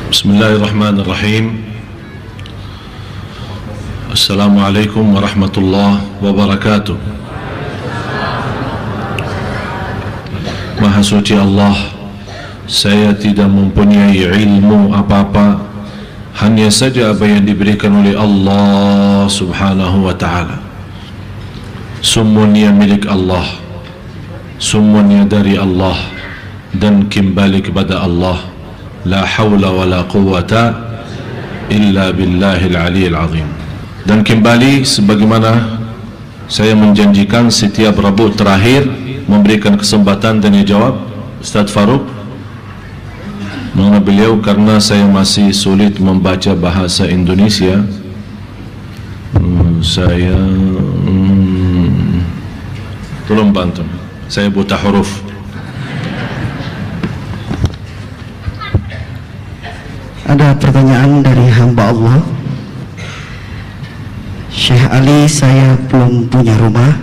Bismillahirrahmanirrahim. Assalamualaikum warahmatullahi wabarakatuh. Maha suci Allah, saya tidak mempunyai ilmu apa-apa, hanya saja apa yang diberikan oleh Allah subhanahu wa ta'ala. Semuanya milik Allah, semuanya dari Allah, dan kembali kepada Allah. La hawla wa la quwwata illa billahil aliyil azim. Dan kembali sebagaimana saya menjanjikan setiap Rabu terakhir memberikan kesempatan tanya jawab Ustaz Farouk mengenai beliau, karena saya masih sulit membaca bahasa Indonesia. Tolong bantu, saya buta huruf. Ada pertanyaan dari hamba Allah. Syekh Ali, saya belum punya rumah.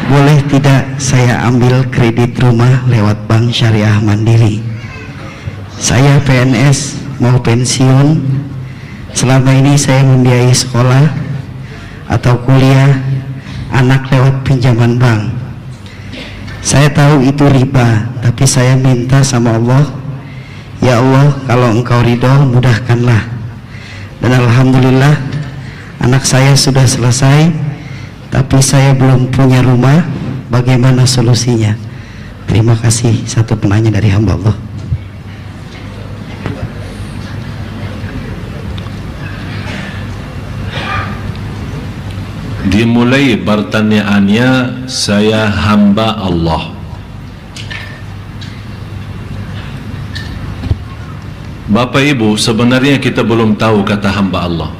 Boleh tidak saya ambil kredit rumah lewat Bank Syariah Mandiri? Saya PNS, mau pensiun. Selama ini saya membiayai sekolah atau kuliah anak lewat pinjaman bank. Saya tahu itu riba, tapi saya minta sama Allah, ya Allah, kalau Engkau ridho mudahkanlah. Dan alhamdulillah anak saya sudah selesai, tapi saya belum punya rumah. Bagaimana solusinya? Terima kasih. Satu penanya dari hamba Allah. Dimulai pertanyaannya, saya hamba Allah. Bapak Ibu, sebenarnya kita belum tahu kata hamba Allah.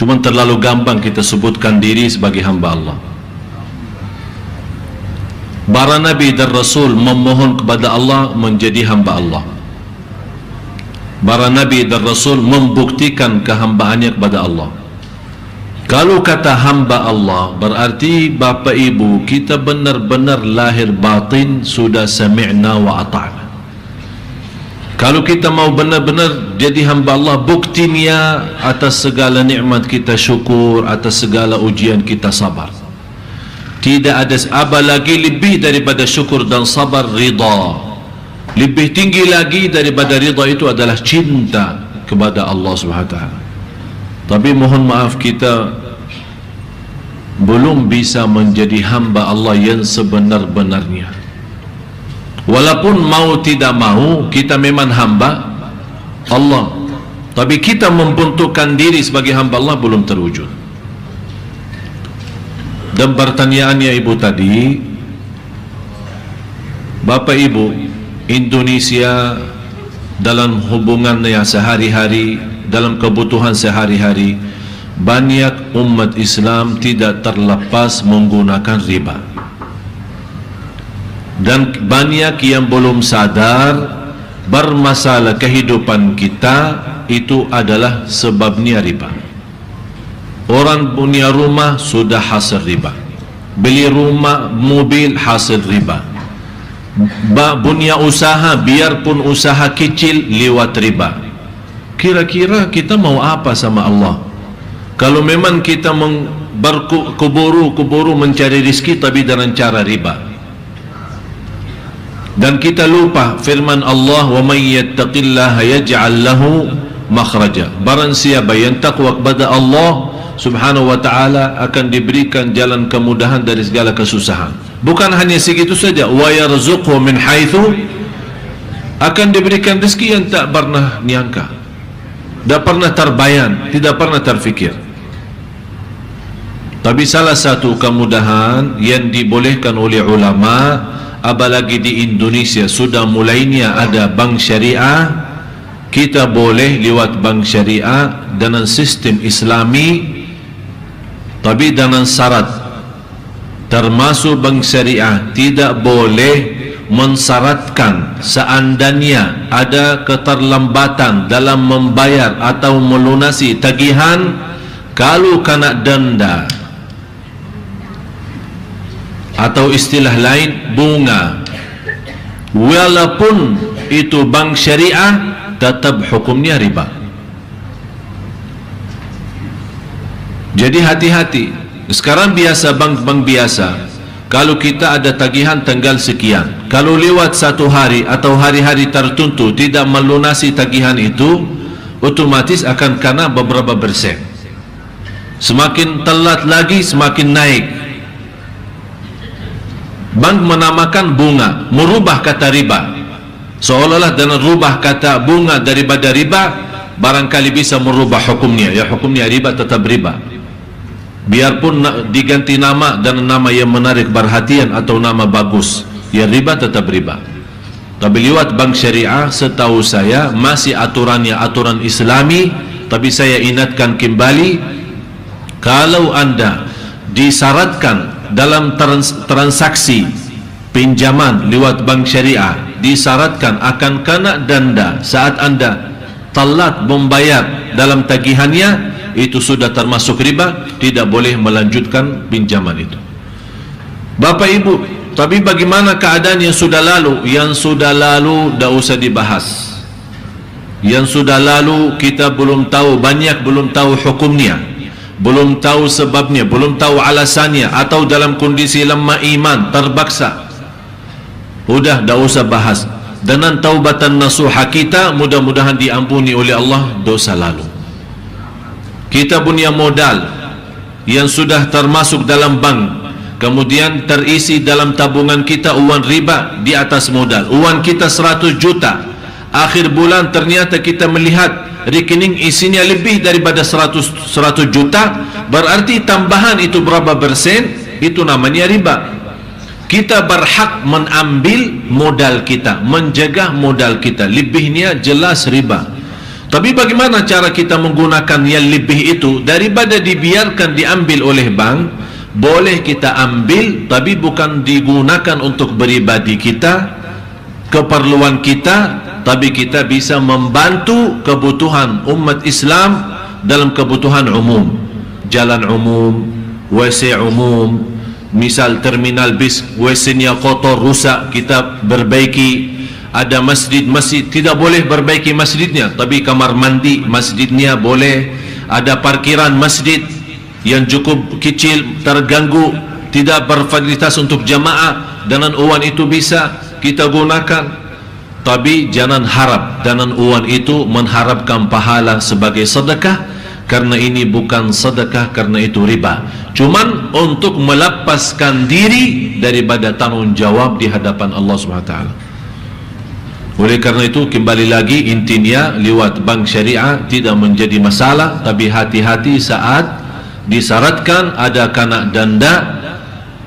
Cuma terlalu gampang kita sebutkan diri sebagai hamba Allah. Para Nabi dan Rasul memohon kepada Allah menjadi hamba Allah. Para Nabi dan Rasul membuktikan kehambaannya kepada Allah. Kalau kata hamba Allah, berarti Bapak Ibu kita benar-benar lahir batin sudah sami'na wa ata'na. Kalau kita mau benar-benar jadi hamba Allah, buktinya atas segala nikmat kita syukur, atas segala ujian kita sabar. Tidak ada apa lagi lebih daripada syukur dan sabar, ridha. Lebih tinggi lagi daripada ridha itu adalah cinta kepada Allah Subhanahu wa taala. Tapi mohon maaf, kita belum bisa menjadi hamba Allah yang sebenar-benarnya. Walaupun mau tidak mau, kita memang hamba Allah, tapi kita membentukkan diri sebagai hamba Allah belum terwujud. Dan pertanyaannya Ibu tadi, Bapak Ibu, Indonesia dalam hubungannya sehari-hari, dalam kebutuhan sehari-hari, banyak umat Islam tidak terlepas menggunakan riba. Dan banyak yang belum sadar bermasalah kehidupan kita itu adalah sebabnya riba. Orang punya rumah sudah hasil riba, beli rumah, mobil hasil riba, punya usaha biarpun usaha kecil lewat riba. Kira-kira kita mau apa sama Allah kalau memang kita berkuburu mencari rezeki tapi dengan cara riba? Dan kita lupa firman Allah, wa may yattaqillaha yaj'al lahu makhraja. Barang siapa yang takwa kepada Allah Subhanahu wa taala akan diberikan jalan kemudahan dari segala kesusahan. Bukan hanya segitu saja, wa yarzuqhu min haitsu, akan diberikan rezeki yang tak pernah nyangka, tidak pernah terbayang, tidak pernah terfikir. Tapi salah satu kemudahan yang dibolehkan oleh ulama, apalagi di Indonesia sudah mulainya ada bank syariah, kita boleh lewat bank syariah dengan sistem Islami, tapi dengan syarat, termasuk bank syariah tidak boleh mensyaratkan seandainya ada keterlambatan dalam membayar atau melunasi tagihan, kalau kena denda atau istilah lain bunga, walaupun itu bank syariah, tetap hukumnya riba. Jadi hati-hati. Sekarang biasa bank-bank biasa, kalau kita ada tagihan tanggal sekian, kalau lewat satu hari atau hari-hari tertentu tidak melunasi tagihan itu, otomatis akan kena beberapa persen. Semakin telat lagi semakin naik. Bank menamakan bunga, merubah kata riba, seolah-olah dengan rubah kata bunga daripada riba barangkali bisa merubah hukumnya. Ya, hukumnya riba tetap riba, biarpun diganti nama dan nama yang menarik perhatian atau nama bagus, ya riba tetap riba. Tapi lewat bank syariah setahu saya masih aturannya aturan Islami. Tapi saya ingatkan kembali, kalau anda disyaratkan dalam transaksi pinjaman lewat bank syariah, disyaratkan akan kena denda saat anda telat membayar dalam tagihannya, itu sudah termasuk riba, tidak boleh melanjutkan pinjaman itu. Bapak Ibu, tapi bagaimana keadaan yang sudah lalu? Yang sudah lalu tidak usah dibahas. Yang sudah lalu kita belum tahu, banyak belum tahu hukumnya, belum tahu sebabnya, belum tahu alasannya, atau dalam kondisi lemah iman terpaksa. Udah tidak usah bahas. Dengan taubatan nasuha kita, mudah-mudahan diampuni oleh Allah dosa lalu. Kita punya modal yang sudah termasuk dalam bank, kemudian terisi dalam tabungan kita uang riba di atas modal. Uang kita 100 juta, akhir bulan ternyata kita melihat rekening isinya lebih daripada 100 juta, berarti tambahan itu berapa persen, itu namanya riba. Kita berhak mengambil modal kita, menjaga modal kita, lebihnya jelas riba. Tapi bagaimana cara kita menggunakan yang lebih itu? Daripada dibiarkan diambil oleh bank, boleh kita ambil, tapi bukan digunakan untuk pribadi kita, keperluan kita, tapi kita bisa membantu kebutuhan umat Islam dalam kebutuhan umum. Jalan umum, WC umum, misal terminal bis, WC-nya kotor, rusak, kita perbaiki. Ada masjid tidak boleh perbaiki masjidnya, tapi kamar mandi masjidnya boleh. Ada parkiran masjid yang cukup kecil, terganggu, tidak berfasilitas untuk jamaah, dengan uang itu bisa kita gunakan. Tapi jangan harap dengan uang itu mengharapkan pahala sebagai sedekah, karena ini bukan sedekah, karena itu riba. Cuman untuk melepaskan diri daripada tanggung jawab di hadapan Allah SWT. Oleh karena itu, kembali lagi intinya, lewat bank syariah tidak menjadi masalah, tapi hati-hati saat disyaratkan ada kena denda.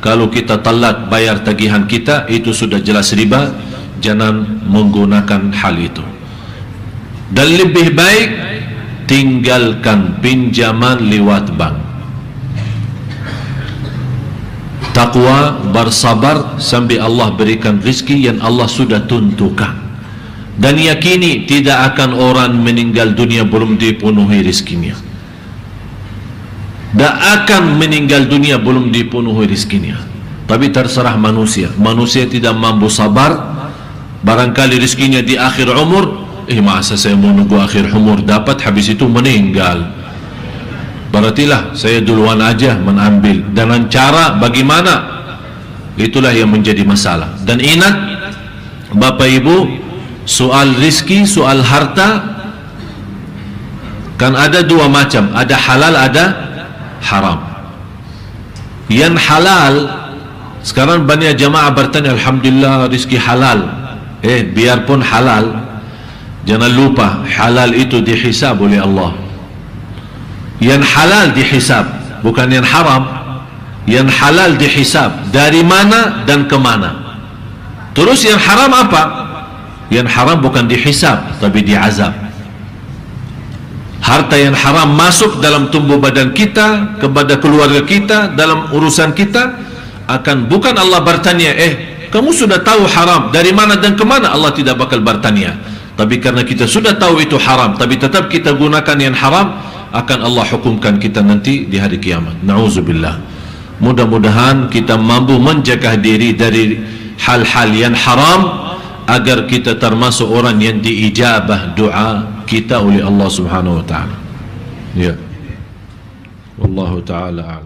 Kalau kita telat bayar tagihan kita, itu sudah jelas riba. Jangan menggunakan hal itu. Dan lebih baik tinggalkan pinjaman lewat bank. Takwa, bersabar sampai Allah berikan rezeki yang Allah sudah tentukan. Dan yakini tidak akan orang meninggal dunia belum dipenuhi rezekinya. Tak akan meninggal dunia belum dipenuhi rezekinya. Tapi terserah manusia. Manusia tidak mampu sabar. Barangkali rezekinya di akhir umur. Masa saya mau nunggu akhir umur dapat, habis itu meninggal. Berartilah saya duluan aja mengambil. Dengan cara bagaimana? Itulah yang menjadi masalah. Dan ingat Bapak Ibu, soal rizki, soal harta kan ada dua macam, ada halal, ada haram. Yang halal, sekarang banyak jamaah bertanya, alhamdulillah rizki halal. Biarpun halal, jangan lupa halal itu dihisab oleh Allah. Yang halal dihisab, bukan yang haram. Yang halal dihisab dari mana dan kemana. Terus yang haram apa? Yang haram bukan dihisab, tapi diazab. Harta yang haram masuk dalam tubuh badan kita, kepada keluarga kita, dalam urusan kita, akan bukan Allah bertanya, kamu sudah tahu haram dari mana dan kemana? Allah tidak bakal bertanya. Tapi karena kita sudah tahu itu haram, tapi tetap kita gunakan yang haram, akan Allah hukumkan kita nanti di hari kiamat. Na'udzubillah. Mudah-mudahan kita mampu menjaga diri dari hal-hal yang haram, agar kita termasuk orang yang diijabah doa kita oleh Allah Subhanahu wa taala. Ya. Wallahu taala a'lam.